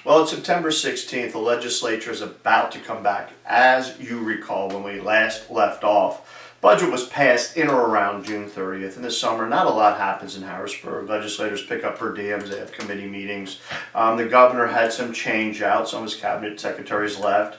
Well, it's September 16th. The legislature is about to come back. As you recall, when we last left off, budget was passed in or around June 30th. In the summer, not a lot happens in Harrisburg. Legislators pick up per diems. They have committee meetings. The governor had some change out. Some of his cabinet secretaries left.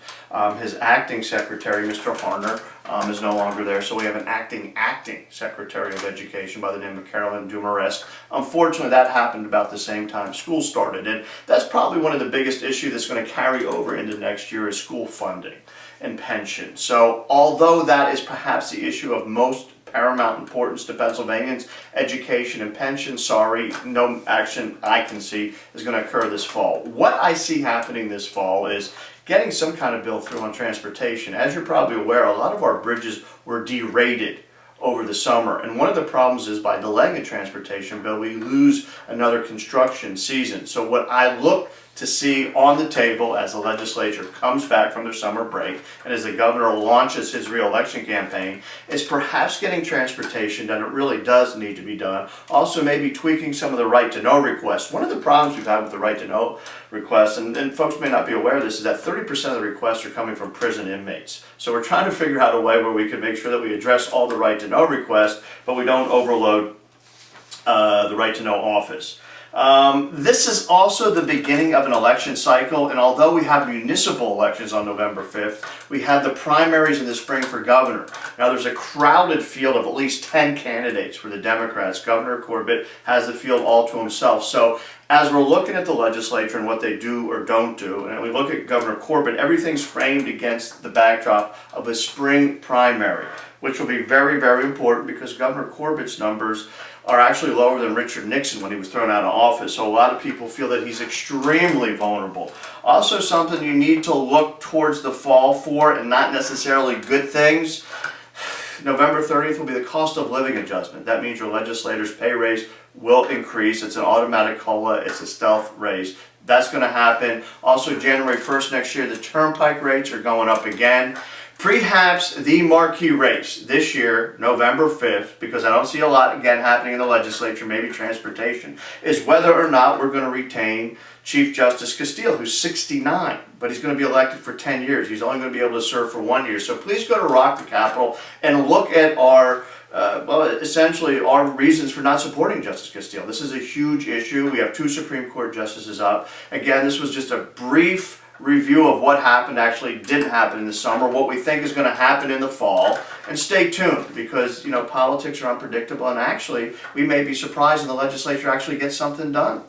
His acting secretary, Mr. Harner, is no longer there. So we have an acting secretary of education by the name of Carolyn Dumaresque. Unfortunately, that happened about the same time school started. And that's probably one of the biggest issues that's going to carry over into next year is school funding and pension. So although that is perhaps the issue of most paramount importance to Pennsylvanians, education and pension, sorry, no action I can see is going to occur this fall. What I see happening this fall is getting some kind of bill through on transportation. As you're probably aware, a lot of our bridges were derated over the summer, and one of the problems is by delaying a transportation bill, we lose another construction season. So what I look to see on the table as the legislature comes back from their summer break and as the governor launches his re-election campaign is perhaps getting transportation done. It really does need to be done. Also maybe tweaking some of the right to know requests. One of the problems we've had with the right to know requests, and folks may not be aware of this, is that 30% of the requests are coming from prison inmates. So we're trying to figure out a way where we can make sure that we address all the right to know requests, but we don't overload the right to know office. This is also the beginning of an election cycle, and although we have municipal elections on November 5th, we have the primaries in the spring for governor. Now there's a crowded field of at least 10 candidates for the Democrats. Governor Corbett has the field all to himself. So as we're looking at the legislature and what they do or don't do, and we look at Governor Corbett, everything's framed against the backdrop of a spring primary, which will be very, very important because Governor Corbett's numbers are actually lower than Richard Nixon when he was thrown out of office. So a lot of people feel that he's extremely vulnerable. Also something you need to look towards the fall for, and not necessarily good things. November 30th will be the cost of living adjustment. That means your legislators' pay raise will increase. It's an automatic COLA. It's a stealth raise. That's going to happen. Also, January 1st next year, the Turnpike rates are going up again. Perhaps the marquee race this year, November 5th, because I don't see a lot, again, happening in the legislature, maybe transportation, is whether or not we're going to retain Chief Justice Castille, who's 69, but he's going to be elected for 10 years. He's only going to be able to serve for 1 year. So please go to Rock the Capitol and look at our essentially our reasons for not supporting Justice Castille. This is a huge issue. We have 2 Supreme Court justices up. Again, this was just a brief review of what happened, actually didn't happen in the summer, what we think is going to happen in the fall, and stay tuned because, you know, politics are unpredictable, and actually we may be surprised when the legislature actually gets something done.